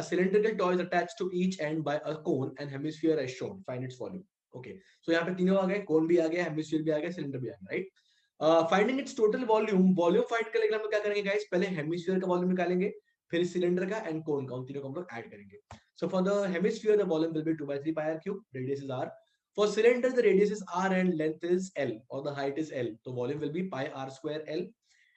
a cylindrical toy is attached to each end by a cone and hemisphere as shown. Find its volume. Okay, so यहाँ पे तीनों आ गए, cone भी आ गया, hemisphere भी आ गया, cylinder भी आ गया, right? Finding its total volume, volume find करने के लिए हम लोग क्या करेंगे guys? पहले hemisphere का volume निकालेंगे, फिर cylinder का and cone का, उन तीनों को हम लोग add करेंगे. So for the hemisphere, the volume will be 2 by 3 pi r cube. Radius is r. For cylinder, the radius is r and length is l, or the height is l. So volume will be pi r square l.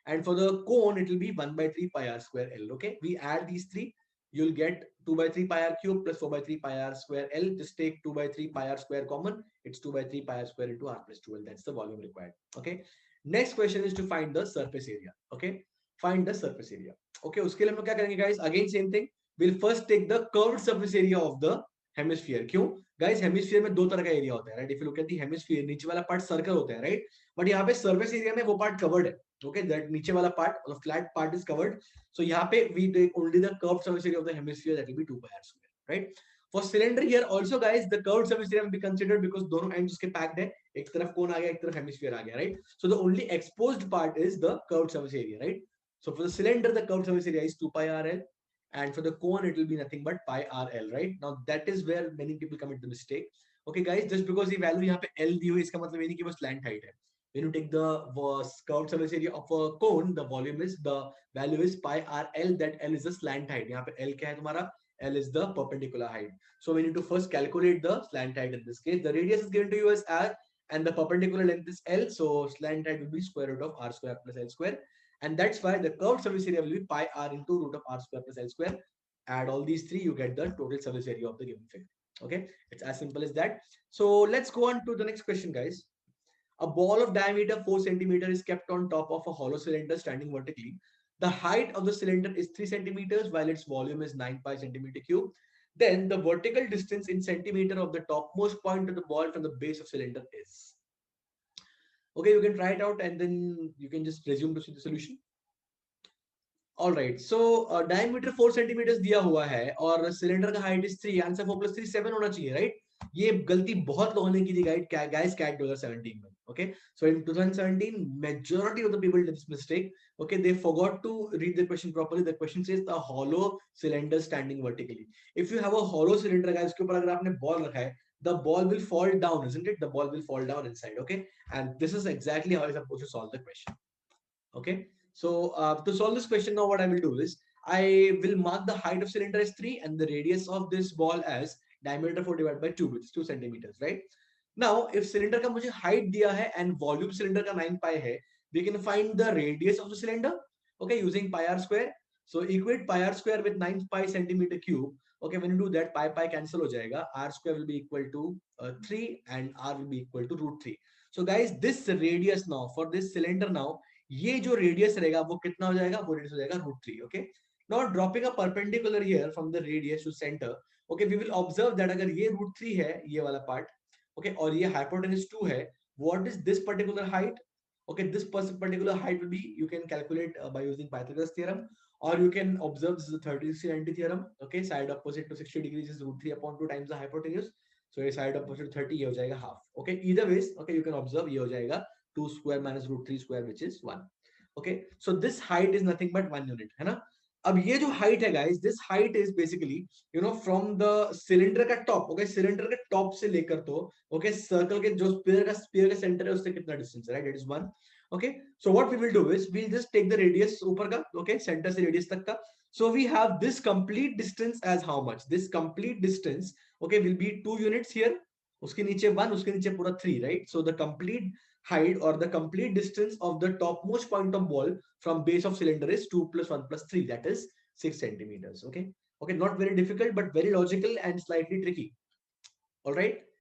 And for the cone, it will be 1 by 3 pi r square l. Okay, we add these three, you'll get 2 by 3 pi r cube plus 4 by 3 pi r square l. Just take 2 by 3 pi r square common. It's 2 by 3 pi r square into r plus 2l. That's the volume required. Okay, next question is to find the surface area. Okay, find the surface area. Okay, उसके लिए हम लोग क्या करेंगे guys? Again same thing. We'll first take the curved surface area of the hemisphere. क्यों guys? Hemisphere में दो तरह का एरिया होता है, right? If you look at the hemisphere, नीचे वाला पार्ट सर्कल होता है, राइट? बट यहाँ पे सर्फेस एरिया में वो पार्ट कवर्ड है. ओके, दैट नीचे वाला part, the flat part is covered. So यहाँ पे we take only the curved surface area of the hemisphere, that will be 2 pi r square, right? For cylinder here also guys, the curved surface area will be considered because दोनों ends उसके packed है. एक तरफ कोन आ गया, एक तरफ hemisphere आ गया, right? So the only exposed part is the curved surface area, right? So for the cylinder, the curved surface area is 2 pi rl, and for the cone, it will be nothing but pi rl, right? Now that is where many people commit the mistake. Okay, guys, just because the value यहाँ पे L दी हुई, इसका मतलब ये नहीं कि वो slant height है. When you take the curved surface area of a cone, the value is pi rl. That L is the slant height. यहाँ पे L क्या है तुम्हारा? L is the perpendicular height. So we need to first calculate the slant height in this case. The radius is given to you as r, and the perpendicular length is L. So slant height will be square root of r square plus L square. And that's why the curved surface area will be pi r into root of r square plus L square. Add all these three, you get the total surface area of the given figure. Okay, it's as simple as that. So let's go on to the next question, guys. A ball of diameter 4 centimeters is kept on top of a hollow cylinder standing vertically. The height of the cylinder is 3 centimeters while its volume is 9 pi centimeter cube. Then the vertical distance in centimeter of the topmost point of the ball from the base of cylinder is. Okay, you can try it out and then you can just resume to see the solution. All right, so diameter 4 centimeters दिया हुआ है और cylinder का height is 3. Answer 4 + 3 7 होना चाहिए, right? ये गलती बहुत लोगों ने की थी गाइस कैट 2017 में. Okay, so in 2017 majority of the people did this mistake. Okay, they forgot to read the question properly. The question says the hollow cylinder standing vertically. If you have a hollow cylinder guys, उसके ऊपर अगर आपने ball रखा है, the ball will fall down, isn't it? The ball will fall down inside. Okay, and this is exactly how you're supposed to solve the question. Okay, so to solve this question now, what I will do is I will mark the height of cylinder as 3 and the radius of this ball as diameter 4 divided by 2, which is 2 centimeters, right? Now if cylinder का मुझे height दिया है and volume cylinder का 9 pi है, we can find the radius of the cylinder, okay, using pi r square. So equate pi r square with 9 pi centimeter cube. Okay, when you do that, pi cancel हो जाएगा, r square will be equal to 3 and r will be equal to root 3. So guys, this radius now for this cylinder now, ये जो radius रहेगा वो कितना हो जाएगा? वो रेडियस हो जाएगा √3. Okay, now dropping a perpendicular here from the radius to centre. Okay, we will observe that अगर ये √3 है, ये वाला पार्ट, ओके, और ये हाइपोटेन्यूज 2 है, what is this particular height? Okay, this particular height will be, you can calculate by using Pythagoras theorem, or you can observe this is the 30-60-90 theorem. Okay, side opposite to 60 degrees is √3/2 times the hypotenuse. So ये side opposite to 30 ये हो जाएगा half. Okay, either ways, okay, you can observe ये हो जाएगा 2 square minus √3 square, which is 1. Okay, so this height is nothing but 1 unit, है ना? अब ये जो हाइट है guys, this height is basically you know from the cylinder का टॉप. ओके, सिलेंडर के टॉप से लेकर तो ओके सर्कल के जो स्फीयर का सेंटर है उससे कितना डिस्टेंस है, right? It is 1. Okay, so what we will do is we will just take the radius ऊपर का, ओके, सेंटर से रेडियस तक का. So we have this complete distance as how much? This complete distance okay will be 2 units here, उसके नीचे 1, उसके नीचे पूरा 3, right? So the complete height or the complete distance of the topmost point of ball from base of cylinder is 2 plus 1 plus 3, that is 6 centimeters. Okay, okay, not very difficult but very logical and slightly tricky. All right,